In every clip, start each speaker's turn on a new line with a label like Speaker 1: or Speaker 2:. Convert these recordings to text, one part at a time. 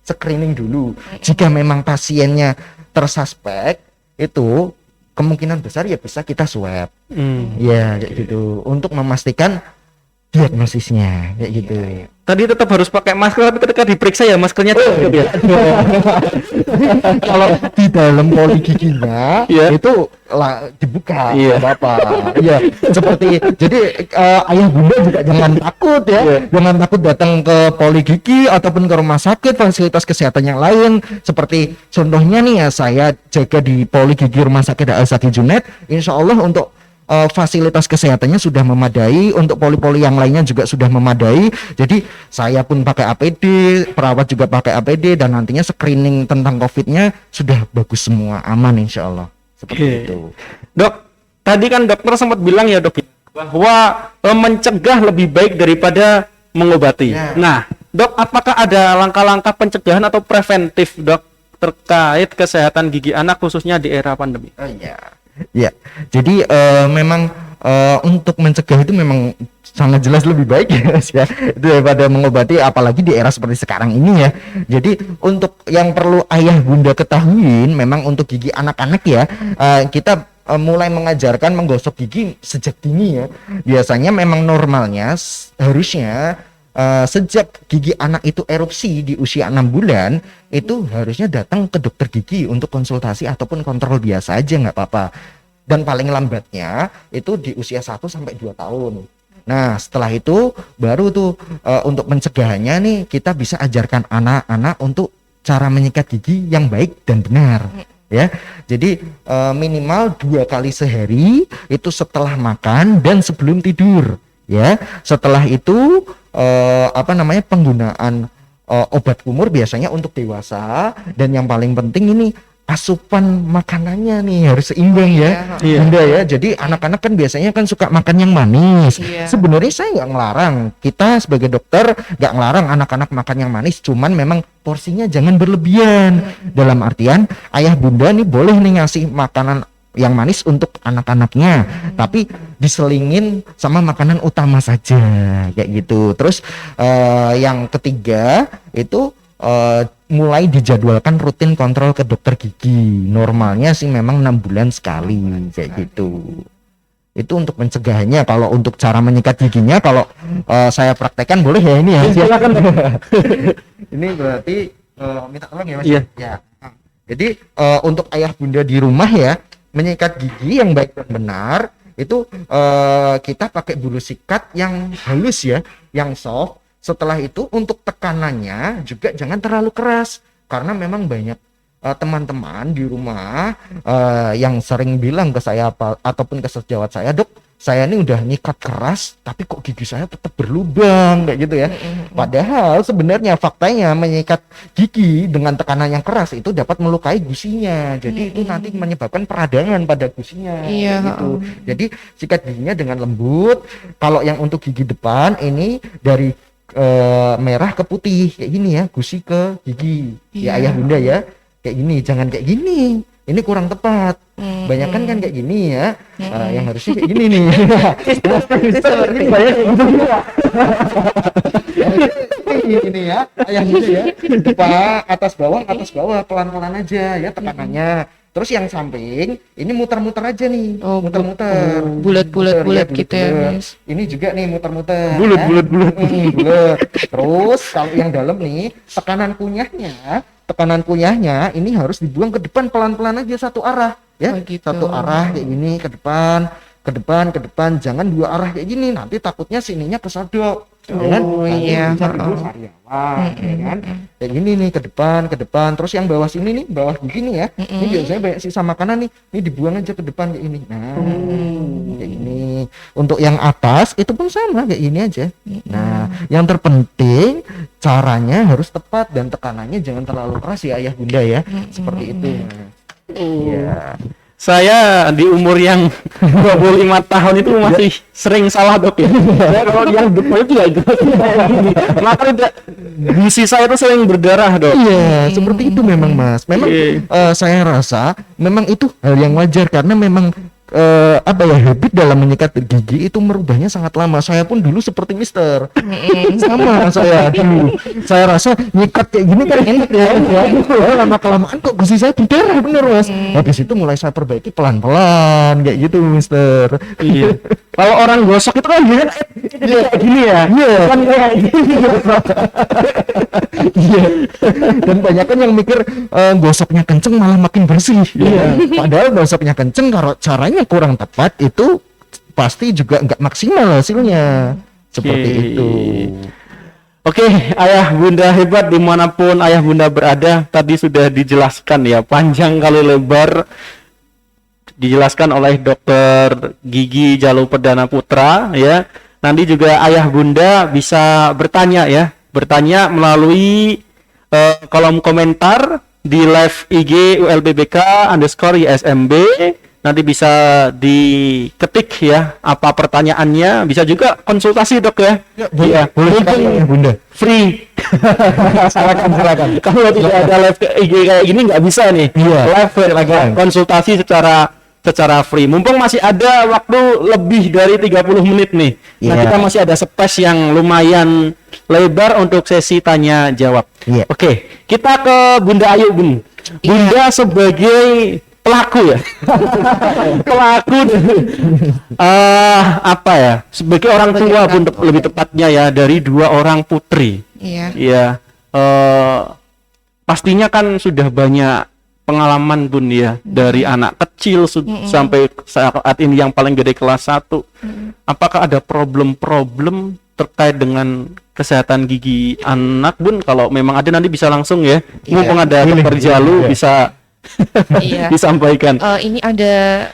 Speaker 1: screening dulu. Jika memang pasiennya tersuspek, itu kemungkinan besar ya bisa kita swab. Ya kayak gitu untuk memastikan diagnosisnya kayak gitu.
Speaker 2: Tadi tetap harus pakai masker, tapi ketika diperiksa ya maskernya tutup ya.
Speaker 1: Kalau di dalam poli giginya itu dibuka, apa-apa. Iya, seperti jadi ayah bunda juga jangan takut ya, jangan takut datang ke poli gigi ataupun ke rumah sakit fasilitas kesehatan yang lain. Seperti contohnya nih ya, saya jaga di poli gigi rumah sakit Al-Saki Junet, insya Allah untuk fasilitas kesehatannya sudah memadai, untuk poli-poli yang lainnya juga sudah memadai. Jadi saya pun pakai APD, perawat juga pakai APD, dan nantinya screening tentang COVID-nya sudah bagus semua, aman insya Allah. Seperti itu.
Speaker 2: Dok, tadi kan dokter sempat bilang ya dok, bahwa mencegah lebih baik daripada mengobati. Nah, dok, apakah ada langkah-langkah pencegahan atau preventif dok terkait kesehatan gigi anak khususnya di era pandemi?
Speaker 1: Ya, jadi memang untuk mencegah itu memang sangat jelas lebih baik ya daripada mengobati, apalagi di era seperti sekarang ini ya. Jadi untuk yang perlu ayah bunda ketahui, memang untuk gigi anak-anak ya, kita mulai mengajarkan menggosok gigi sejak dini ya. Biasanya memang normalnya harusnya sejak gigi anak itu erupsi di usia 6 bulan itu harusnya datang ke dokter gigi untuk konsultasi ataupun kontrol biasa aja, nggak apa-apa. Dan paling lambatnya itu di usia 1 sampai 2 tahun. Nah setelah itu baru tuh untuk pencegahannya nih kita bisa ajarkan anak-anak untuk cara menyikat gigi yang baik dan benar ya. Jadi minimal 2 kali sehari itu setelah makan dan sebelum tidur ya. Setelah itu penggunaan obat kumur biasanya untuk dewasa, dan yang paling penting ini asupan makanannya nih harus seimbang ya. Bunda ya. Jadi anak-anak kan biasanya kan suka makan yang manis. Sebenarnya saya nggak ngelarang, kita sebagai dokter nggak ngelarang anak-anak makan yang manis, cuman memang porsinya jangan berlebihan. Dalam artian ayah bunda nih boleh nih ngasih makanan yang manis untuk anak-anaknya, tapi diselingin sama makanan utama saja kayak gitu. Terus yang ketiga itu mulai dijadwalkan rutin kontrol ke dokter gigi. Normalnya sih memang 6 bulan sekali kayak gitu. Itu untuk pencegahannya. Kalau untuk cara menyikat giginya, kalau saya praktekkan boleh ya ini ya. Silakan. Ini berarti minta tolong ya Mas. Ya. Jadi untuk ayah bunda di rumah ya, menyikat gigi yang baik dan benar itu kita pakai bulu sikat yang halus ya, yang soft. Setelah itu untuk tekanannya juga jangan terlalu keras, karena memang banyak teman-teman di rumah yang sering bilang ke saya ataupun ke sejawat saya, dok saya ini udah nyikat keras tapi kok gigi saya tetap berlubang kayak gitu ya. Padahal sebenarnya faktanya menyikat gigi dengan tekanan yang keras itu dapat melukai gusinya. Jadi itu nanti menyebabkan peradangan pada gusinya gitu. Jadi sikat giginya dengan lembut. Kalau yang untuk gigi depan ini dari merah ke putih kayak gini ya, gusi ke gigi. Ya ayah bunda ya, kayak gini, jangan kayak gini. Ini kurang tepat. Banyakan kan kayak gini ya. Yang harusnya kayak gini nih. Ini ya, ayah bunda ya. Depan, atas bawah, pelan-pelan aja ya tekanannya. Terus yang samping ini muter-muter aja nih, muter-muter,
Speaker 3: bulat-bulat gitu ya.
Speaker 1: Ini juga nih muter-muter,
Speaker 2: bulat.
Speaker 1: Terus kalau yang dalam nih tekanan kunyahnya ini harus dibuang ke depan pelan-pelan aja, satu arah ya, satu arah kayak gini ke depan, jangan 2 arah kayak gini, nanti takutnya sininya kesodok. Kayak gini nih ke depan, terus yang bawah sini nih, bawah begini ya, ini biasanya banyak sisa makanan nih, ini dibuang aja ke depan kayak ini. Nah, kayak gini. Untuk yang atas itu pun sama kayak gini aja. Nah, yang terpenting caranya harus tepat dan tekanannya jangan terlalu keras ya ayah bunda ya, seperti itu. Iya.
Speaker 2: Saya di umur yang 25 tahun itu masih sering salah dok ya. Kalau yang depan itu ya maka gusi saya itu sering berdarah dok.
Speaker 1: Iya, seperti itu memang Mas. Memang saya rasa memang itu hal yang wajar, karena memang apa ya, habit dalam menyikat gigi itu merubahnya sangat lama. Saya pun dulu seperti Mister. Sama saya dulu. Saya rasa nyikat kayak gini kan enak ya. Lama kelamaan kok gusi saya berdarah bener Mas. Habis itu mulai saya perbaiki pelan-pelan kayak gitu Mister.
Speaker 2: Iya. Kalau orang gosok itu kan dia kayak gini ya.
Speaker 1: Iya.
Speaker 2: Kan kayak gini.
Speaker 1: Iya. Dan banyak kan yang mikir gosoknya kenceng malah makin bersih. Iya. Padahal gosoknya kenceng kalau caranya kurang tepat itu pasti juga nggak maksimal hasilnya. Seperti itu.
Speaker 2: Oke, ayah bunda hebat dimanapun ayah bunda berada, tadi sudah dijelaskan ya panjang kali lebar, dijelaskan oleh dokter gigi Jalu Perdana Putra ya. Nanti juga ayah bunda bisa bertanya ya, bertanya melalui kolom komentar di live IG ULBBK_YSMB. Nanti bisa diketik ya apa pertanyaannya, bisa juga konsultasi dok ya.
Speaker 1: Iya, boleh ya Bunda.
Speaker 2: Free. silakan. Kalau tidak ada live IG kayak gini nggak bisa nih.
Speaker 1: Iya.
Speaker 2: Live konsultasi secara free. Mumpung masih ada waktu lebih dari 30 menit nih. Nah,
Speaker 1: Iya.
Speaker 2: kita masih ada space yang lumayan lebar untuk sesi tanya jawab.
Speaker 1: Iya.
Speaker 2: Oke, kita ke Bunda Ayu, Bun. Bunda sebagai pelaku ya. Pelaku apa ya? Sebagai orang tua pun lebih tepatnya ya, dari 2 orang putri.
Speaker 3: Iya.
Speaker 2: Iya. Pastinya kan sudah banyak pengalaman Bun ya, dari anak kecil sampai saat ini yang paling gede kelas 1. Apakah ada problem-problem terkait dengan kesehatan gigi anak Bun? Kalau memang ada nanti bisa langsung ya. Mumpung ada dokter Jalu bisa
Speaker 3: Iya.
Speaker 2: disampaikan.
Speaker 3: Ini ada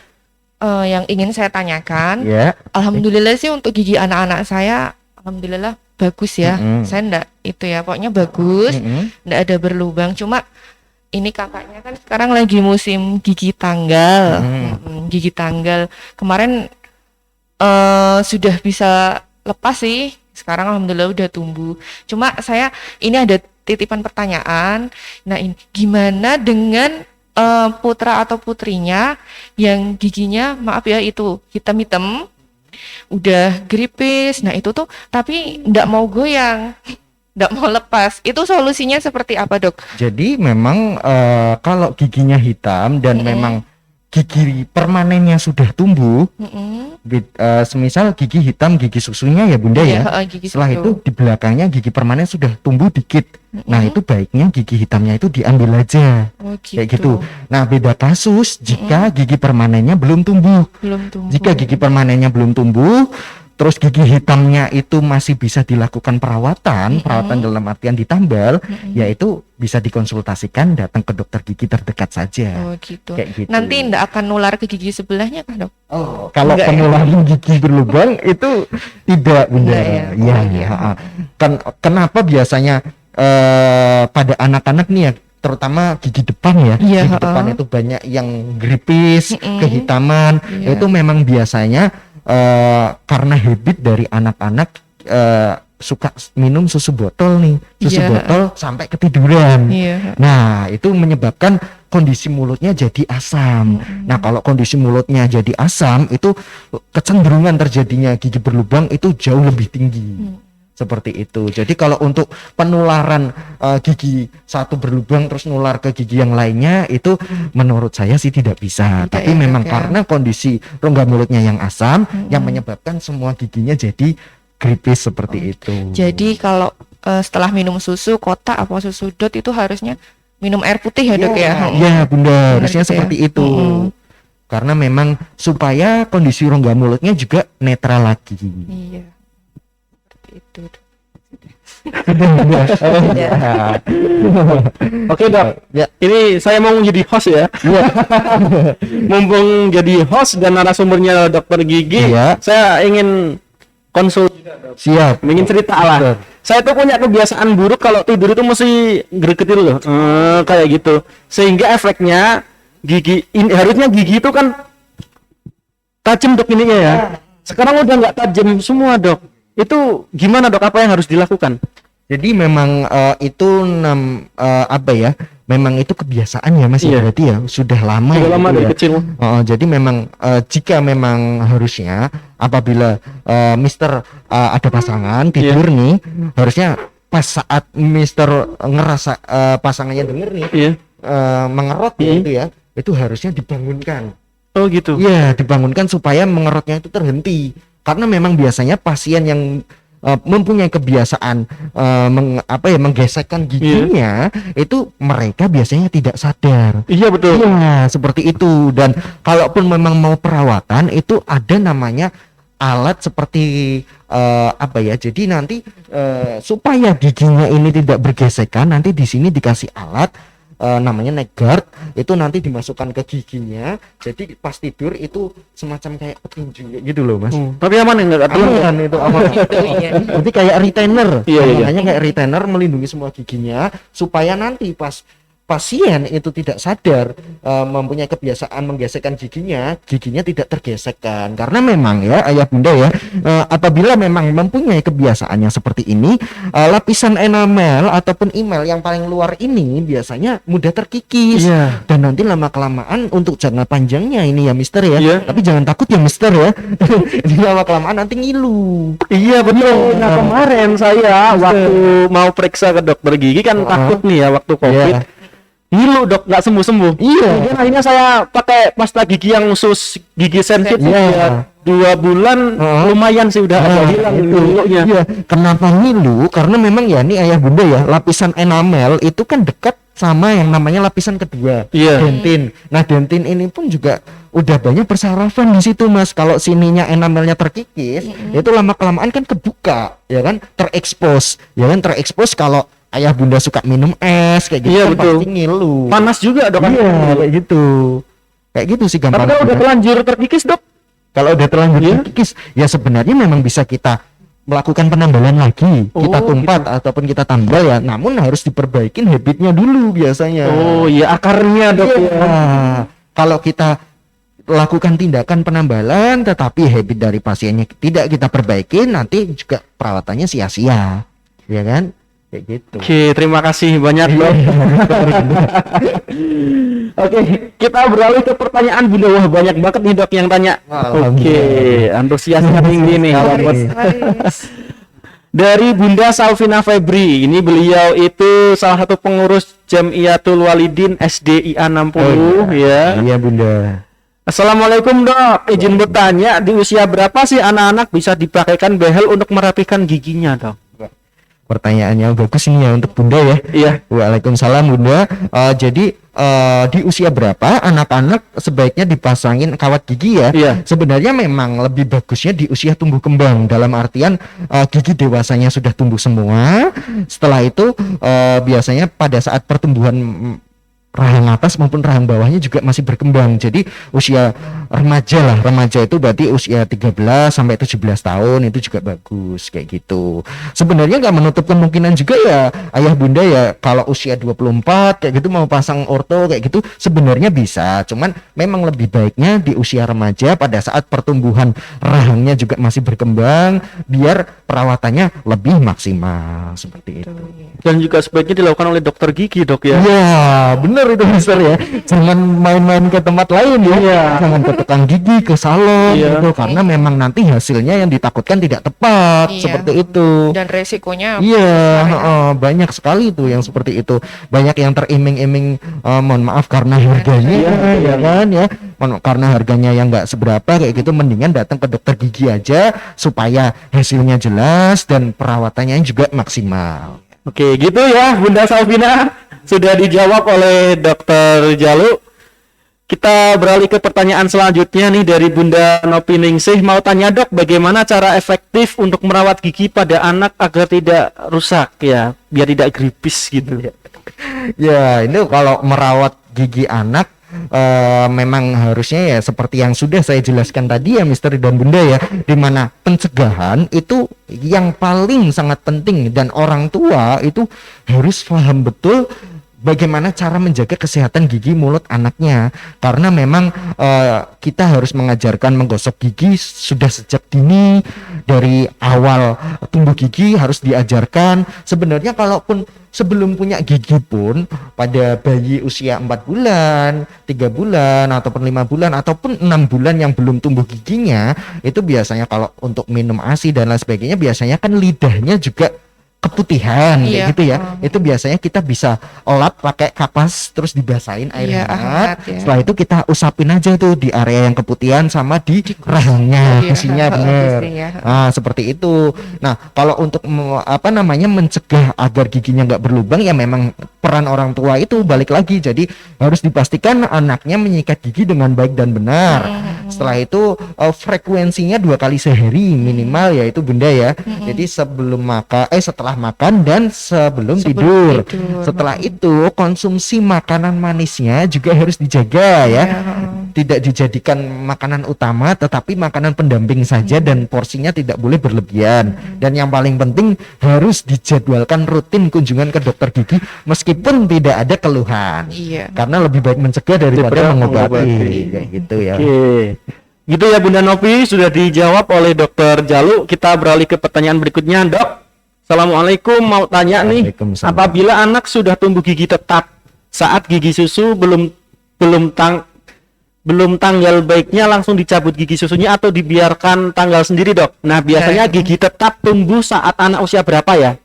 Speaker 3: yang ingin saya tanyakan.
Speaker 1: Ya.
Speaker 3: Alhamdulillah sih untuk gigi anak-anak saya, alhamdulillah bagus ya. Saya ndak itu ya, pokoknya bagus, ndak ada berlubang. Cuma ini kakaknya kan sekarang lagi musim gigi tanggal. Gigi tanggal kemarin sudah bisa lepas sih. Sekarang alhamdulillah udah tumbuh. Cuma saya ini ada titipan pertanyaan. Nah, ini gimana dengan putra atau putrinya yang giginya maaf ya itu hitam-hitam, udah gripis. Nah, itu tuh tapi ndak mau goyang. Nggak mau lepas, itu solusinya seperti apa dok?
Speaker 1: Jadi memang kalau giginya hitam dan memang gigi permanennya sudah tumbuh, semisal gigi hitam gigi susunya ya Bunda ya,
Speaker 3: gigi
Speaker 1: setelah
Speaker 3: susu.
Speaker 1: itu di belakangnya gigi permanen sudah tumbuh dikit, nah itu baiknya gigi hitamnya itu diambil aja, kayak gitu. Nah beda kasus jika gigi permanennya belum tumbuh. Jika gigi permanennya belum tumbuh, terus gigi hitamnya itu masih bisa dilakukan perawatan dalam artian ditambal, yaitu bisa dikonsultasikan datang ke dokter gigi terdekat saja.
Speaker 3: Gitu.
Speaker 1: Kayak gitu.
Speaker 3: Nanti ndak akan nular ke gigi sebelahnya kah dok?
Speaker 1: Kalau penularan gigi berlubang itu tidak Bunda. Kenapa biasanya pada anak-anak nih ya, terutama gigi depan ya, gigi depan itu banyak yang gripis, kehitaman, itu memang biasanya karena habit dari anak-anak suka minum susu botol nih, botol sampai ketiduran. Nah, itu menyebabkan kondisi mulutnya jadi asam. Nah, kalau kondisi mulutnya jadi asam, itu kecenderungan terjadinya gigi berlubang itu jauh lebih tinggi. Seperti itu. Jadi kalau untuk penularan gigi satu berlubang terus nular ke gigi yang lainnya itu menurut saya sih tidak bisa. Tapi memang karena kondisi rongga mulutnya yang asam yang menyebabkan semua giginya jadi gripis seperti itu.
Speaker 3: Jadi kalau setelah minum susu kotak apa susu dot itu harusnya minum air putih ya dok ya?
Speaker 1: Iya Bunda, harusnya seperti itu. Karena memang supaya kondisi rongga mulutnya juga netral lagi.
Speaker 3: Iya. Itu.
Speaker 2: Oke dok, ini saya mau menjadi host ya. Mumpung jadi host dan narasumbernya dokter gigi, saya ingin konsul juga dok.
Speaker 1: Siap.
Speaker 2: Ingin cerita lah. Saya tuh punya kebiasaan buruk kalau tidur itu mesti gregetin loh, kayak gitu. Sehingga efeknya gigi, harusnya gigi itu kan tajam dok ininya ya. Sekarang udah nggak tajam semua dok. Itu gimana dok? Apa yang harus dilakukan?
Speaker 1: Jadi memang itu apa ya? memang itu kebiasaan ya Mas,
Speaker 2: Iya.
Speaker 1: berarti ya sudah lama
Speaker 2: Sudah lama
Speaker 1: gitu
Speaker 2: dari
Speaker 1: ya.
Speaker 2: kecil.
Speaker 1: Jadi memang jika memang harusnya apabila Mister ada pasangan tidur nih, harusnya pas saat Mister ngerasa pasangannya denger nih
Speaker 2: Iya.
Speaker 1: mengerot ya itu ya, itu harusnya dibangunkan.
Speaker 2: Oh gitu.
Speaker 1: Iya, dibangunkan supaya mengerotnya itu terhenti. Karena memang biasanya pasien yang mempunyai kebiasaan menggesekkan giginya, itu mereka biasanya tidak sadar.
Speaker 2: Iya betul.
Speaker 1: Iya, seperti itu. Dan kalaupun memang mau perawatan, itu ada namanya alat seperti jadi nanti supaya giginya ini tidak bergesekan, nanti di sini dikasih alat namanya neck guard, itu nanti dimasukkan ke giginya, jadi pas tidur itu semacam kayak petinju gitu loh Mas.
Speaker 2: Tapi aman enggak?
Speaker 1: Aman itu aman. Jadi kayak retainer,
Speaker 2: Iya.
Speaker 1: makanya kayak retainer melindungi semua giginya supaya nanti pas pasien itu tidak sadar mempunyai kebiasaan menggesekkan giginya tidak tergesekkan. Karena memang ya ayah bunda ya, apabila memang mempunyai kebiasaan yang seperti ini, lapisan enamel ataupun email yang paling luar ini biasanya mudah terkikis.
Speaker 2: Iya.
Speaker 1: Dan nanti lama kelamaan untuk jangka panjangnya ini ya Mister ya,
Speaker 2: Iya.
Speaker 1: tapi jangan takut ya Mister ya. Ini lama kelamaan nanti ngilu.
Speaker 2: Iya betul. Nah kemarin saya waktu mau periksa ke dokter gigi kan takut nih ya waktu COVID.
Speaker 1: Iya.
Speaker 2: Ngilu dok, nggak sembuh-sembuh.
Speaker 1: Iya.
Speaker 2: Kemudian akhirnya saya pakai pasta gigi yang khusus gigi sensitif.
Speaker 1: Iya.
Speaker 2: Ya, 2 bulan lumayan sih udah agak hilang
Speaker 1: itu.
Speaker 2: ngilunya.
Speaker 1: Iya. Kenapa ngilu? Karena memang ya nih ayah bunda ya, lapisan enamel itu kan dekat sama yang namanya lapisan kedua,
Speaker 2: Iya.
Speaker 1: dentin. Nah dentin ini pun juga udah banyak bersarafan di situ Mas. Kalau sininya enamelnya terkikis, itu lama kelamaan kan kebuka, ya kan, terekspos, kalau ayah bunda suka minum es kayak gitu,
Speaker 2: Iya,
Speaker 1: kan
Speaker 2: betul.
Speaker 1: pasti ngilu.
Speaker 2: Panas juga dok kan?
Speaker 1: Iya, kayak gitu sih
Speaker 2: Tapi
Speaker 1: gampang.
Speaker 2: kalau udah terlanjur terkikis dok?
Speaker 1: Kalau udah terlanjur
Speaker 2: Iya.
Speaker 1: terkikis, ya sebenarnya memang bisa kita melakukan penambalan lagi, kita
Speaker 2: Oh,
Speaker 1: tumpat ataupun kita tambal ya, namun harus diperbaikin habitnya dulu biasanya.
Speaker 2: Oh iya akarnya dok
Speaker 1: Iya.
Speaker 2: ya.
Speaker 1: Kalau kita lakukan tindakan penambalan tetapi habit dari pasiennya tidak kita perbaiki, nanti juga perawatannya sia-sia, ya kan? Kayak gitu.
Speaker 2: Oke, terima kasih banyak dok. Oke, kita beralih ke pertanyaan Bunda. Wah banyak banget nih dok yang tanya. Oke, antusiasnya tinggi nih. Dari Bunda Salvina Febri, ini beliau itu salah satu pengurus Jamiatul Walidin SDIA 60 ya.
Speaker 1: Iya bunda.
Speaker 2: Assalamualaikum dok, izin bertanya, di usia berapa sih anak-anak bisa dipakaikan behel untuk merapikan giginya dok?
Speaker 1: Pertanyaannya bagus ini ya untuk bunda ya.
Speaker 2: Iya.
Speaker 1: Waalaikumsalam bunda. Jadi di usia berapa anak-anak sebaiknya dipasangin kawat gigi ya?
Speaker 2: Iya.
Speaker 1: Sebenarnya memang lebih bagusnya di usia tumbuh kembang, dalam artian gigi dewasanya sudah tumbuh semua. Setelah itu biasanya pada saat pertumbuhan rahang atas maupun rahang bawahnya juga masih berkembang. Jadi usia remaja lah, remaja itu berarti usia 13 sampai 17 tahun itu juga bagus kayak gitu. Sebenarnya nggak menutup kemungkinan juga ya ayah bunda ya, kalau usia 24 kayak gitu mau pasang orto kayak gitu sebenarnya bisa. Cuman memang lebih baiknya di usia remaja pada saat pertumbuhan rahangnya juga masih berkembang, biar perawatannya lebih maksimal seperti itu.
Speaker 2: Dan juga sebaiknya dilakukan oleh dokter gigi dok ya.
Speaker 1: Iya, bener itu Mister ya. Jangan main-main ke tempat lain ya.
Speaker 2: Iya.
Speaker 1: Jangan ke tukang gigi, ke salon
Speaker 2: Iya.
Speaker 1: gitu, karena memang nanti hasilnya yang ditakutkan tidak tepat
Speaker 3: Iya.
Speaker 1: seperti itu.
Speaker 3: Dan resikonya
Speaker 1: Iya,
Speaker 3: besar ya.
Speaker 1: banyak sekali tuh yang seperti itu. Banyak yang teriming-iming, mohon maaf karena harganya, ya kan ya. Karena harganya yang nggak seberapa kayak gitu, mendingan datang ke dokter gigi aja supaya hasilnya jelas dan perawatannya juga maksimal.
Speaker 2: Oke, gitu ya Bunda Salvina. Sudah dijawab oleh Dokter Jalu. Kita beralih ke pertanyaan selanjutnya nih dari Bunda Nopi Ningsih. Mau tanya dok, bagaimana cara efektif untuk merawat gigi pada anak agar tidak rusak ya, biar tidak gripis gitu.
Speaker 1: Ya, ini kalau merawat gigi anak memang harusnya ya seperti yang sudah saya jelaskan tadi ya Mister dan Bunda ya, dimana pencegahan itu yang paling sangat penting dan orang tua itu harus paham betul bagaimana cara menjaga kesehatan gigi mulut anaknya, karena memang kita harus mengajarkan menggosok gigi sudah sejak dini, dari awal tumbuh gigi harus diajarkan. Sebenarnya kalaupun sebelum punya gigi pun pada bayi usia 4 bulan, 3 bulan ataupun 5 bulan ataupun 6 bulan yang belum tumbuh giginya, itu biasanya kalau untuk minum ASI dan lain sebagainya biasanya kan lidahnya juga keputihan kayak gitu ya. Itu biasanya kita bisa lap pakai kapas terus dibasahin air hangat. Setelah itu kita usapin aja tuh di area yang keputihan sama di rahangnya, kusinya bener. Nah, seperti itu. Nah, kalau untuk mencegah agar giginya nggak berlubang ya memang peran orang tua itu balik lagi. Jadi harus dipastikan anaknya menyikat gigi dengan baik dan benar. Setelah itu frekuensinya 2 kali sehari minimal, yaitu Bunda ya. Jadi setelah makan dan sebelum tidur. Setelah itu konsumsi makanan manisnya juga harus dijaga ya. Tidak dijadikan makanan utama tetapi makanan pendamping saja dan porsinya tidak boleh berlebihan. Dan yang paling penting harus dijadwalkan rutin kunjungan ke dokter gigi meskipun tidak ada keluhan. Karena lebih baik mencegah daripada mengobati. Kayak gitu ya.
Speaker 2: Gitu ya Bunda Novi, sudah dijawab oleh Dokter Jalu. Kita beralih ke pertanyaan berikutnya, Dok. Assalamualaikum, mau tanya nih, apabila anak sudah tumbuh gigi tetap saat gigi susu belum tanggal baiknya langsung dicabut gigi susunya atau dibiarkan tanggal sendiri, Dok? Nah, biasanya gigi tetap tumbuh saat anak usia berapa ya?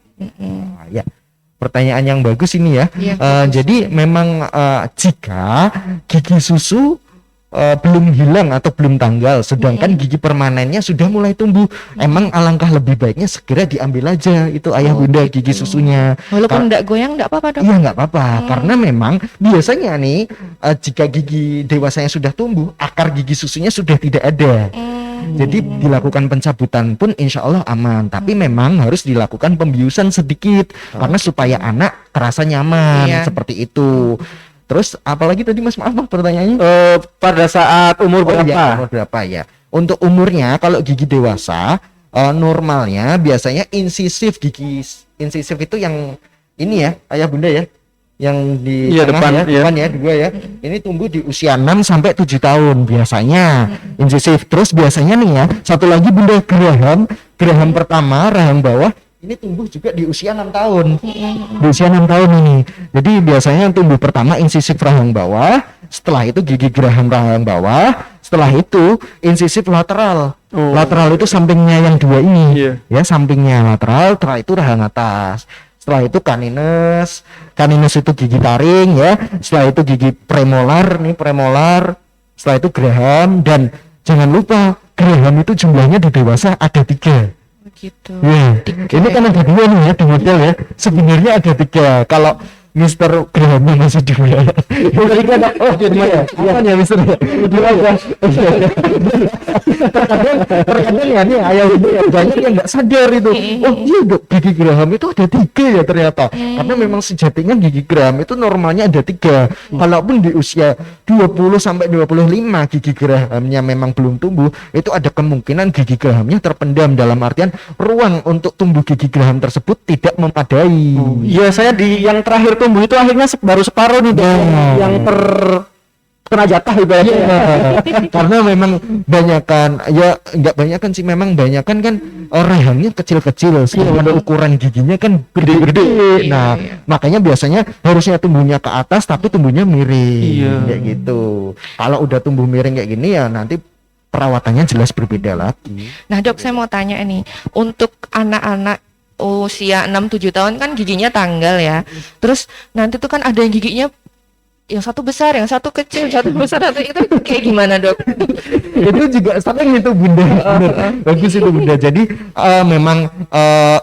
Speaker 1: Ya, pertanyaan yang bagus ini ya. Jadi memang jika gigi susu belum hilang atau belum tanggal, sedangkan gigi permanennya sudah mulai tumbuh, emang alangkah lebih baiknya segera diambil aja itu ayah bunda gigi susunya.
Speaker 3: Walaupun enggak goyang enggak apa-apa, Dok?
Speaker 1: Iya, enggak apa-apa, karena memang biasanya nih jika gigi dewasanya sudah tumbuh, akar gigi susunya sudah tidak ada. Jadi dilakukan pencabutan pun insya Allah aman, tapi memang harus dilakukan pembiusan sedikit karena supaya anak terasa nyaman, seperti itu. Terus apalagi tadi Mas, maaf pertanyaannya?
Speaker 2: Pada saat umur berapa?
Speaker 1: Umur berapa ya? Untuk umurnya kalau gigi dewasa normalnya biasanya insisif itu yang ini ya, ayah bunda ya, yang di tengah depan ya, 2 ya. Ini tumbuh di usia 6 sampai 7 tahun biasanya insisif. Terus biasanya nih ya, satu lagi bunda geraham pertama rahang bawah ini tumbuh juga di usia 6 tahun. Di usia 6 tahun ini. Jadi biasanya yang tumbuh pertama insisif rahang bawah, setelah itu gigi geraham rahang bawah, setelah itu insisif lateral. Lateral itu sampingnya yang 2 ini. Ya, sampingnya lateral, setelah itu rahang atas. Setelah itu caninus itu gigi taring ya. Setelah itu gigi premolar, setelah itu geraham, dan jangan lupa geraham itu jumlahnya di dewasa ada 3.
Speaker 3: Gitu.
Speaker 1: Ya, ini kan ada 2 nih ya di model ya. Sebenarnya ada 3. Kalau Mister Grahamnya masih 2 ya. Tadi kan apa ya Mister? Terkadang ya nih ayah ibu yang banyak yang nggak sadar itu. Oh iya Dok, gigi Graham itu ada 3 ya ternyata. Karena memang sejatinya gigi Graham itu normalnya ada 3. Kalaupun di usia 20 sampai 25 gigi Grahamnya memang belum tumbuh, itu ada kemungkinan gigi Grahamnya terpendam, dalam artian ruang untuk tumbuh gigi Graham tersebut tidak memadai.
Speaker 2: Iya, saya di yang terakhir tumbuh itu akhirnya baru separuh nih, yang kena jatah ibaratnya.
Speaker 1: Karena memang nggak banyakan sih, memang banyakan kan rahangnya kecil-kecil, sedangkan ukuran giginya kan gede-gede. Nah, makanya biasanya harusnya tumbuhnya ke atas tapi tumbuhnya miring, kayak gitu. Kalau udah tumbuh miring kayak gini ya nanti perawatannya jelas berbeda lagi.
Speaker 3: Nah, Dok, saya mau tanya nih, untuk anak-anak usia 6-7 tahun kan giginya tanggal ya. Terus nanti tuh kan ada yang giginya yang satu besar, yang satu kecil, satu besar, satu itu kayak gimana, Dok?
Speaker 1: Itu juga sering itu bunda. Bagus itu bunda. Jadi memang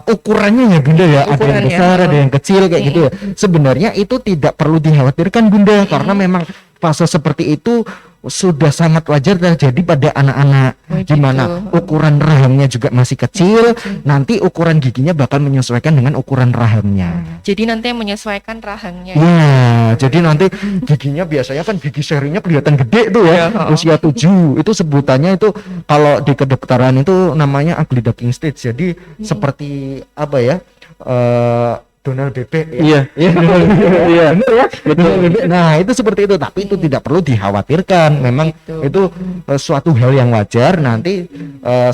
Speaker 1: ukurannya ya bunda ya, ada yang besar, ada yang kecil kayak gitu ya. Sebenarnya itu tidak perlu dikhawatirkan bunda, karena memang fase seperti itu sudah sangat wajar terjadi pada anak-anak, di mana ukuran rahangnya juga masih kecil, nanti ukuran giginya bakal menyesuaikan dengan ukuran rahangnya.
Speaker 3: Jadi nanti menyesuaikan rahangnya.
Speaker 1: Ya, jadi nanti giginya biasanya kan gigi serinya kelihatan gede tuh ya, usia 7 itu sebutannya itu kalau di kedokteran itu namanya ugly duckling stage. Jadi seperti apa ya? Donald bebek ya.
Speaker 2: Iya.
Speaker 1: Iya.
Speaker 2: Iya.
Speaker 1: Bener ya? Betul. Nah, itu seperti itu, tapi itu tidak perlu dikhawatirkan. Memang itu suatu hal yang wajar. Nanti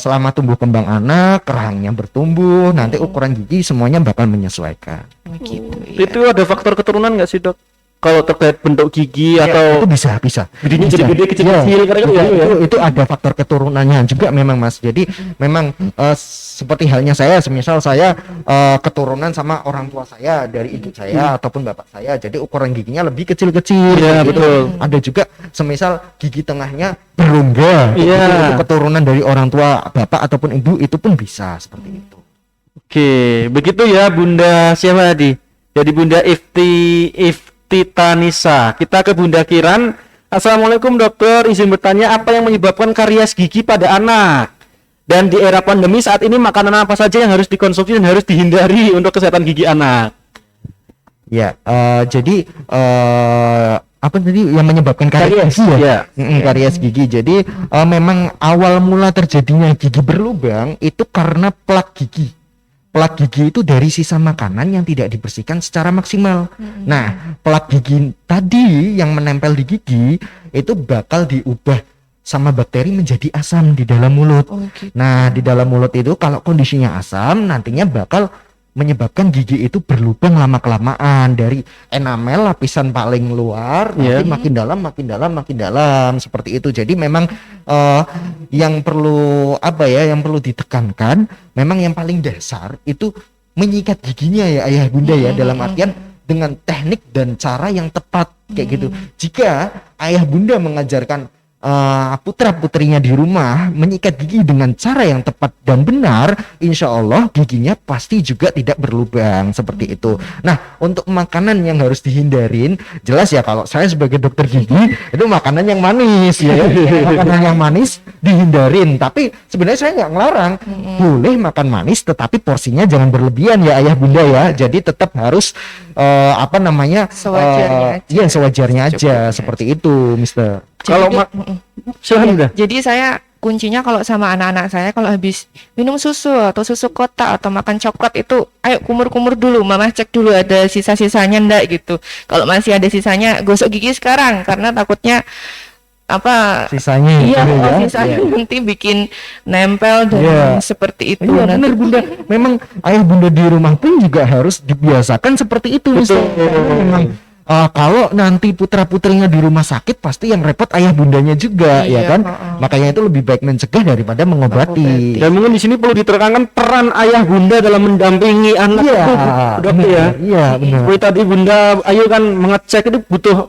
Speaker 1: selama tumbuh kembang anak, rahangnya bertumbuh, nanti ukuran gigi semuanya bakal menyesuaikan.
Speaker 3: Begitu.
Speaker 2: Itu ada faktor keturunan nggak sih, Dok? Kalau terkait bentuk gigi
Speaker 1: Ya,
Speaker 2: atau
Speaker 1: itu bisa.
Speaker 2: giginya jadi
Speaker 1: Bisa.
Speaker 2: gede kecil-kecil karena kan
Speaker 1: Ya,
Speaker 2: ya.
Speaker 1: itu ada faktor keturunannya juga memang Mas. Jadi memang seperti halnya saya, semisal saya keturunan sama orang tua saya dari ibu saya ataupun bapak saya, jadi ukuran giginya lebih kecil-kecil.
Speaker 2: Iya,
Speaker 1: gitu.
Speaker 2: betul.
Speaker 1: Ada juga semisal gigi tengahnya berongga,
Speaker 2: Iya.
Speaker 1: itu keturunan dari orang tua bapak ataupun ibu, itu pun bisa seperti itu.
Speaker 2: Oke, begitu ya Bunda siapa tadi? Jadi Bunda Iftitanisa. Kita ke Bunda Kiran. Assalamualaikum dokter, izin bertanya apa yang menyebabkan karies gigi pada anak? Dan di era pandemi saat ini makanan apa saja yang harus dikonsumsi dan harus dihindari untuk kesehatan gigi anak?
Speaker 1: Ya, jadi apa tadi yang menyebabkan karies gigi ya?
Speaker 2: Ya.
Speaker 1: Karies gigi. Jadi memang awal mula terjadinya gigi berlubang itu karena plak gigi. Plak gigi itu dari sisa makanan yang tidak dibersihkan secara maksimal. Nah, plak gigi tadi yang menempel di gigi itu bakal diubah sama bakteri menjadi asam di dalam mulut.
Speaker 3: Gitu.
Speaker 1: Nah, di dalam mulut itu kalau kondisinya asam, nantinya bakal menyebabkan gigi itu berlubang lama-kelamaan dari enamel lapisan paling luar, nanti makin dalam seperti itu. Jadi memang yang perlu yang perlu ditekankan, memang yang paling dasar itu menyikat giginya ya ayah bunda ya, dalam artian dengan teknik dan cara yang tepat kayak gitu. Jika ayah bunda mengajarkan putra putrinya di rumah menyikat gigi dengan cara yang tepat dan benar, insya Allah giginya pasti juga tidak berlubang seperti itu. Nah, untuk makanan yang harus dihindarin, jelas ya kalau saya sebagai dokter gigi itu makanan yang manis ya, makanan yang manis dihindarin. Tapi sebenarnya saya nggak ngelarang, boleh makan manis, tetapi porsinya jangan berlebihan ya ayah bunda ya. Jadi tetap harus
Speaker 3: Sewajarnya aja.
Speaker 1: Iya, sewajarnya aja
Speaker 3: Secukupnya
Speaker 1: seperti itu, Mister.
Speaker 2: Kalau silahkan Bunda.
Speaker 3: Jadi saya kuncinya kalau sama anak-anak saya, kalau habis minum susu atau susu kotak atau makan coklat itu ayo kumur-kumur dulu, mama cek dulu ada sisa-sisanya enggak gitu. Kalau masih ada sisanya gosok gigi sekarang, karena takutnya
Speaker 1: Sisanya
Speaker 3: sisanya nanti bikin nempel dan seperti itu.
Speaker 1: Iya, benar bunda. Memang ayah bunda di rumah pun juga harus dibiasakan seperti itu. Mister. Memang kalau nanti putra putrinya di rumah sakit, pasti yang repot ayah bundanya juga, ya kan? Makanya itu lebih baik mencegah daripada mengobati.
Speaker 2: Dan mungkin di sini perlu ditekankan peran ayah bunda dalam mendampingi anak itu, dok ya.
Speaker 1: Iya, benar.
Speaker 2: Seperti tadi Bunda Ayu kan mengecek itu butuh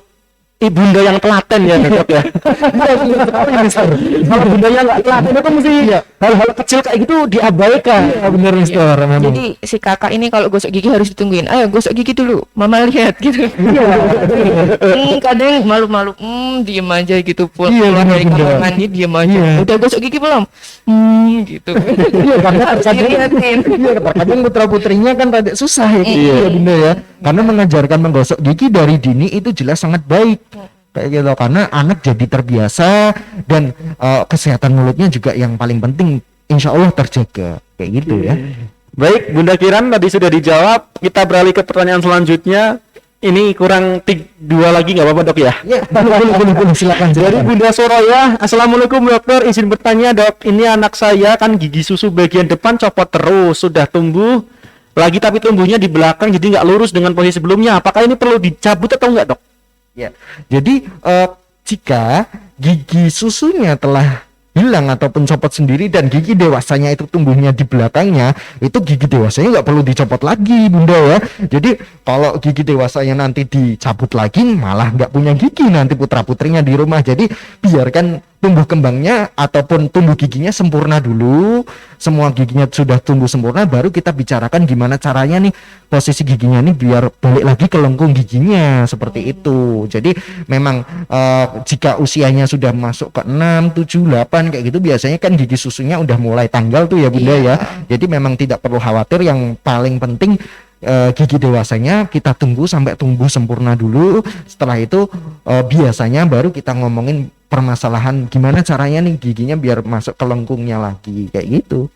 Speaker 2: ibunda yang telaten ya dok ya. Kalau bundanya nggak telaten itu mesti hal-hal kecil kayak gitu diabaikan.
Speaker 1: Iya, benar Mister. Memang.
Speaker 3: Jadi si kakak ini kalau gosok gigi harus ditungguin. Ayo gosok gigi dulu, mama lihat gitu. Kadang malu-malu, diem aja gitu, pulang dari kamar mandi diem aja. Udah gosok gigi belum? Gitu.
Speaker 1: Iya, karena terkadang putra putrinya kan rada susah ya, iya bunda ya. Karena mengajarkan menggosok gigi dari dini itu jelas sangat baik. Kayak gitu, karena anak jadi terbiasa dan kesehatan mulutnya juga yang paling penting insya Allah terjaga kayak gitu ya.
Speaker 2: Baik Bunda Kiran tadi sudah dijawab, kita beralih ke pertanyaan selanjutnya. Ini kurang 2 lagi nggak apa-apa dok ya?
Speaker 1: Ya, boleh silakan.
Speaker 2: Dari Bunda Soraya, Assalamualaikum dokter, izin bertanya dok, ini anak saya kan gigi susu bagian depan copot terus, sudah tumbuh lagi tapi tumbuhnya di belakang jadi nggak lurus dengan posisi sebelumnya, apakah ini perlu dicabut atau enggak dok?
Speaker 1: Ya, jadi jika gigi susunya telah hilang ataupun copot sendiri dan gigi dewasanya itu tumbuhnya di belakangnya, itu gigi dewasanya nggak perlu dicopot lagi bunda ya. Jadi kalau gigi dewasanya nanti dicabut lagi malah nggak punya gigi nanti putra putrinya di rumah. Jadi biarkan tumbuh kembangnya ataupun tumbuh giginya sempurna dulu, semua giginya sudah tumbuh sempurna, baru kita bicarakan gimana caranya nih posisi giginya nih biar balik lagi ke lengkung giginya seperti itu. Jadi memang jika usianya sudah masuk ke 6, 7, 8 kayak gitu, biasanya kan gigi susunya udah mulai tanggal tuh ya bunda ya. Jadi memang tidak perlu khawatir, yang paling penting gigi dewasanya kita tunggu sampai tumbuh sempurna dulu. Setelah itu biasanya baru kita ngomongin permasalahan gimana caranya nih giginya biar masuk ke lengkungnya lagi kayak gitu.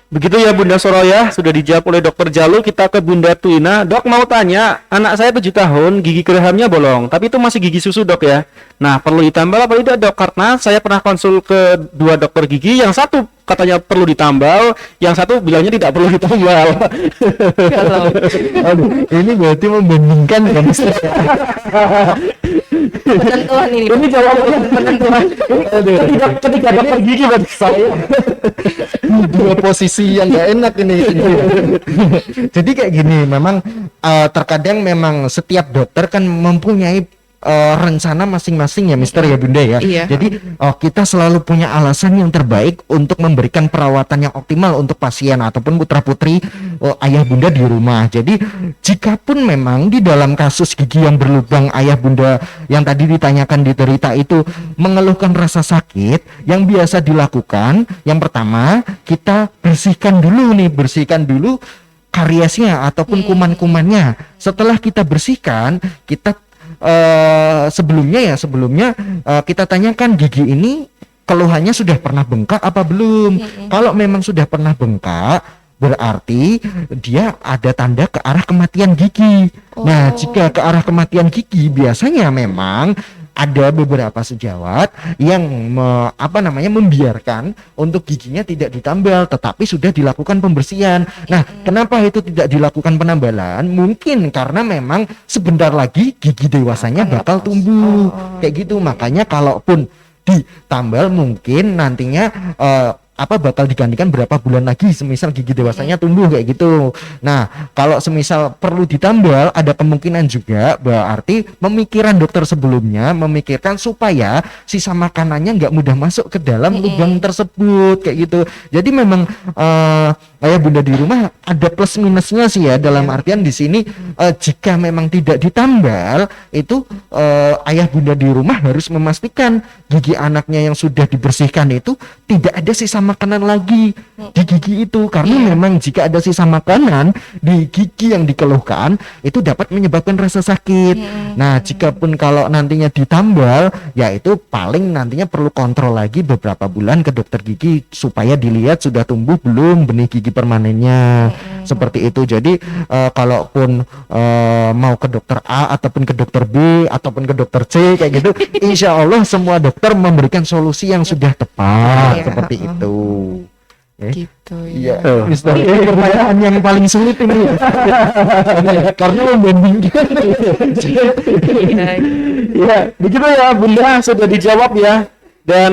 Speaker 2: Begitu ya Bunda Soroya, sudah dijawab oleh Dokter Jalu. Kita ke Bunda Tuina. Dok, mau tanya, anak saya 7 tahun, gigi gerahamnya bolong, tapi itu masih gigi susu dok ya. Nah, perlu ditambal apa tidak dok? Karena saya pernah konsul ke 2 dokter gigi, yang satu katanya perlu ditambal, yang satu bilangnya tidak perlu ditambal.
Speaker 1: Aduh, ini berarti membandingkan kan?
Speaker 3: Penentuan ini.
Speaker 2: Ini jawabannya penentuan. Ketika dokter gigi berarti saya.
Speaker 1: Dua posisi yang gak enak ini. Jadi kayak gini, memang terkadang memang setiap dokter kan mempunyai rencana masing-masing ya Mister ya Bunda ya.
Speaker 3: Iya.
Speaker 1: Jadi kita selalu punya alasan yang terbaik untuk memberikan perawatan yang optimal untuk pasien ataupun putra-putri ayah Bunda di rumah. Jadi jikapun memang di dalam kasus gigi yang berlubang ayah Bunda yang tadi ditanyakan di berita itu mengeluhkan rasa sakit, yang biasa dilakukan yang pertama kita bersihkan dulu kariesnya ataupun kuman-kumannya. Setelah kita bersihkan, kita sebelumnya kita tanyakan gigi ini keluhannya sudah pernah bengkak apa belum. Kalau memang sudah pernah bengkak, berarti dia ada tanda ke arah kematian gigi. Nah, jika ke arah kematian gigi biasanya memang ada beberapa sejawat yang membiarkan untuk giginya tidak ditambal, tetapi sudah dilakukan pembersihan. Nah, kenapa itu tidak dilakukan penambalan? Mungkin karena memang sebentar lagi gigi dewasanya bakal tumbuh, kayak gitu. Makanya kalaupun ditambal mungkin nantinya bakal digantikan berapa bulan lagi semisal gigi dewasanya tumbuh kayak gitu. Nah, kalau semisal perlu ditambal, ada kemungkinan juga berarti pemikiran dokter sebelumnya memikirkan supaya sisa makanannya nggak mudah masuk ke dalam lubang tersebut kayak gitu. Jadi memang ayah Bunda di rumah ada plus minusnya sih ya, dalam artian di sini jika memang tidak ditambal itu ayah Bunda di rumah harus memastikan gigi anaknya yang sudah dibersihkan itu tidak ada sisa makanan lagi di gigi itu, karena memang jika ada sisa makanan di gigi yang dikeluhkan itu dapat menyebabkan rasa sakit. Nah, jika pun kalau nantinya ditambal, ya itu paling nantinya perlu kontrol lagi beberapa bulan ke dokter gigi supaya dilihat sudah tumbuh belum benih gigi permanennya. Seperti itu. Jadi kalaupun mau ke dokter A ataupun ke dokter B ataupun ke dokter C kayak gitu, insya Allah semua dokter memberikan solusi yang sudah tepat. Seperti itu.
Speaker 3: Gitu
Speaker 1: ya. Mister, ini pertanyaan yang paling sulit ini. Karena membandingkan.
Speaker 2: Ya, begitu ya Bunda, sudah dijawab ya. Dan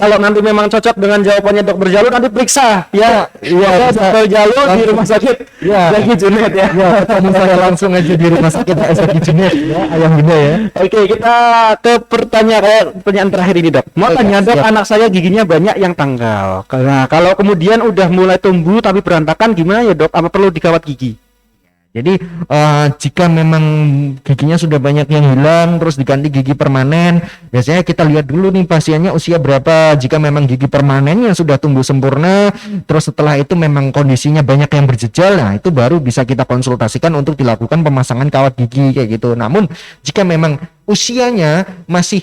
Speaker 2: kalau nanti memang cocok dengan jawabannya Dokter Jalu, nanti periksa ya. Iya, Dokter Jalu di rumah sakit Zaki Junaid ya.
Speaker 1: Ya, ketemu saya langsung aja di rumah sakit Zaki Junaid ya, ayah Bunda ya.
Speaker 2: Oke, kita ke pertanyaan terakhir ini dok. Mau tanya dok, anak saya giginya banyak yang tanggal. Karena kalau kemudian udah mulai tumbuh tapi berantakan gimana ya dok? Apa perlu dikawat gigi?
Speaker 1: Jadi jika memang giginya sudah banyak yang hilang terus diganti gigi permanen, biasanya kita lihat dulu nih pasiennya usia berapa. Jika memang gigi permanennya sudah tumbuh sempurna, terus setelah itu memang kondisinya banyak yang berjejal, nah itu baru bisa kita konsultasikan untuk dilakukan pemasangan kawat gigi kayak gitu. Namun jika memang usianya masih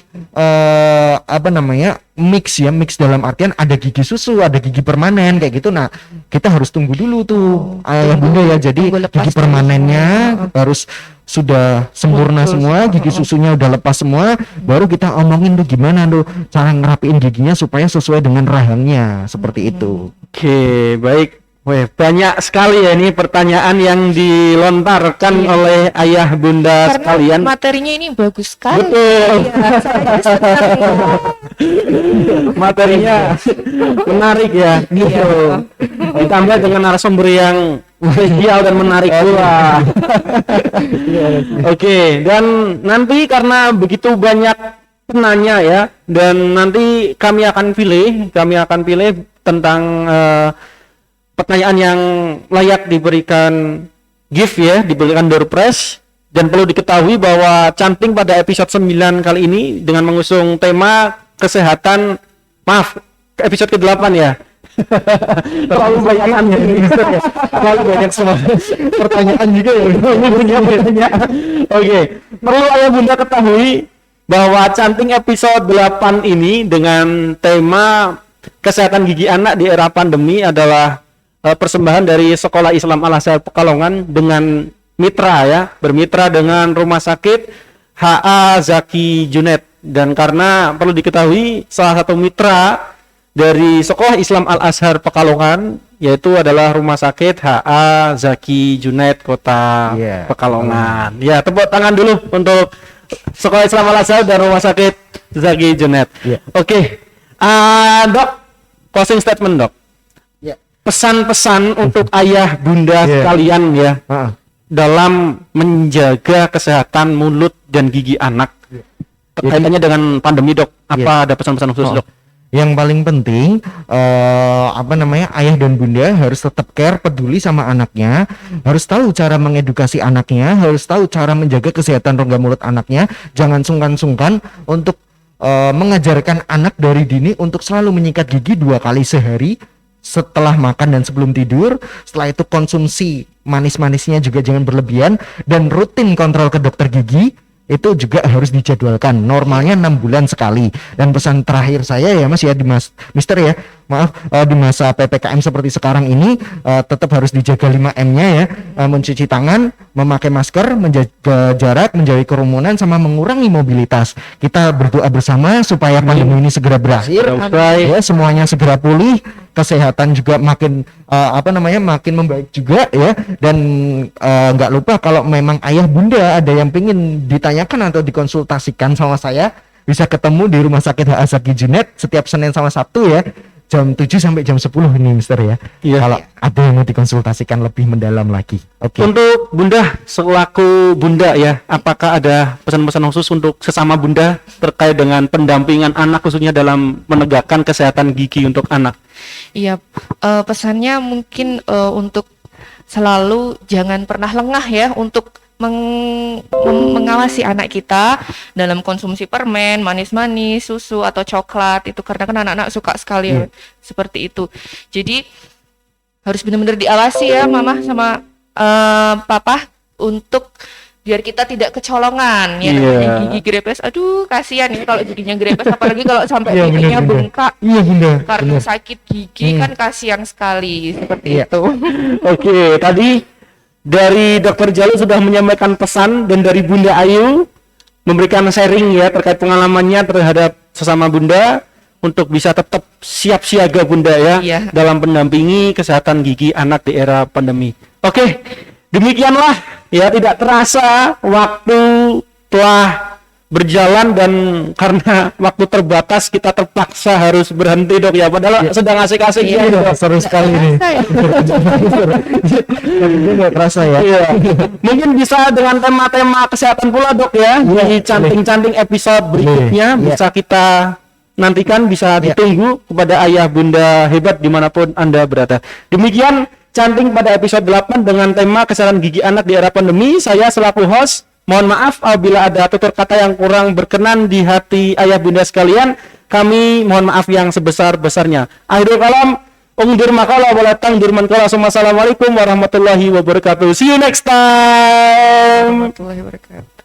Speaker 1: mix dalam artian ada gigi susu, ada gigi permanen kayak gitu. Nah, kita harus tunggu dulu tuh ayah Bunda ya. Jadi gigi permanennya harus sudah sempurna semua, gigi susunya udah lepas semua, baru kita omongin tuh gimana tuh cara ngerapiin giginya supaya sesuai dengan rahangnya, seperti itu.
Speaker 2: Oke, baik. Wih, banyak sekali ya ini pertanyaan yang dilontarkan oleh ayah Bunda
Speaker 3: karena
Speaker 2: sekalian.
Speaker 3: Materinya ini bagus sekali.
Speaker 2: Betul. Materinya menarik ya. Gitu. Ditambah dengan narasumber yang spesial dan menarik pula. Oke, dan nanti karena begitu banyak penanya ya, dan nanti kami akan pilih tentang pertanyaan yang layak diberikan gift ya, diberikan door prize. Dan perlu diketahui bahwa Canting pada episode 9 kali ini dengan mengusung tema kesehatan, episode ke-8 ya. Terlalu banyak ya. Terlalu banyak semua pertanyaan juga ya. Oke, perlu ayah Bunda ketahui bahwa Canting episode 8 ini dengan tema kesehatan gigi anak di era pandemi adalah persembahan dari Sekolah Islam Al-Azhar Pekalongan dengan mitra ya, bermitra dengan Rumah Sakit HA Zaki Junet. Dan karena perlu diketahui salah satu mitra dari Sekolah Islam Al-Azhar Pekalongan yaitu adalah Rumah Sakit HA Zaki Junet Kota Pekalongan. Ya, tepuk tangan dulu untuk Sekolah Islam Al-Azhar dan Rumah Sakit Zaki Junet. Oke. Dok, closing statement, Dok. Pesan-pesan untuk ayah bunda sekalian ya dalam menjaga kesehatan mulut dan gigi anak. Kaitannya dengan pandemi, Dok. Apa ada pesan-pesan khusus, Dok?
Speaker 1: Yang paling penting ayah dan bunda harus tetap care, peduli sama anaknya, harus tahu cara mengedukasi anaknya, harus tahu cara menjaga kesehatan rongga mulut anaknya. Jangan sungkan-sungkan untuk mengajarkan anak dari dini untuk selalu menyikat gigi 2 kali sehari, setelah makan dan sebelum tidur. Setelah itu konsumsi manis-manisnya juga jangan berlebihan, dan rutin kontrol ke dokter gigi itu juga harus dijadwalkan, normalnya 6 bulan sekali. Dan pesan terakhir saya ya Mas ya, Mister ya, maaf, di masa PPKM seperti sekarang ini tetap harus dijaga 5M-nya ya, mencuci tangan, memakai masker, menjaga jarak, menjauhi kerumunan, sama mengurangi mobilitas. Kita berdoa bersama supaya pandemi ini segera berakhir, ya, semuanya segera pulih, kesehatan juga makin makin membaik juga ya. Dan nggak lupa kalau memang ayah bunda ada yang pingin ditanyakan atau dikonsultasikan sama saya, bisa ketemu di Rumah Sakit HA Zaki Junet setiap Senin sama Sabtu ya, jam 7 sampai jam 10 ini Mister ya. Kalau ada yang mau dikonsultasikan lebih mendalam lagi.
Speaker 2: Untuk bunda, selaku bunda ya, apakah ada pesan-pesan khusus untuk sesama bunda terkait dengan pendampingan anak khususnya dalam menegakkan kesehatan gigi untuk anak?
Speaker 3: Iya, pesannya mungkin untuk selalu jangan pernah lengah ya untuk mengawasi anak kita dalam konsumsi permen, manis-manis, susu atau coklat itu, karena kan anak-anak suka sekali seperti itu. Jadi harus benar-benar diawasi ya mama sama papa, untuk biar kita tidak kecolongan ya. Gigi grepes, aduh kasihan ya kalau giginya grepes, apalagi kalau sampai giginya bengkak karena sakit gigi, kan kasihan sekali seperti itu.
Speaker 2: Oke, tadi dari Dokter Jalu sudah menyampaikan pesan, dan dari Bunda Ayu memberikan sharing ya terkait pengalamannya terhadap sesama bunda untuk bisa tetap siap siaga bunda ya dalam mendampingi kesehatan gigi anak di era pandemi. Oke, demikianlah ya, tidak terasa waktu telah berjalan, dan karena waktu terbatas kita terpaksa harus berhenti, Dok ya, padahal sedang asik-asik ya, Dok.
Speaker 1: Seru sekali nih. Nggak terasa ya.
Speaker 2: Mungkin bisa dengan tema-tema kesehatan pula, Dok ya, di canting-canting episode berikutnya bisa kita nantikan, bisa ditunggu kepada ayah bunda hebat dimanapun Anda berada. Demikian canting pada episode 8 dengan tema kesehatan gigi anak di era pandemi. Saya selaku host mohon maaf apabila ada tutur kata yang kurang berkenan di hati ayah bunda sekalian. Kami mohon maaf yang sebesar-besarnya. Akhirul kalam, ungdur makala walatang durman kala. Assalamualaikum warahmatullahi wabarakatuh. See you next time.
Speaker 3: Warahmatullahi wabarakatuh.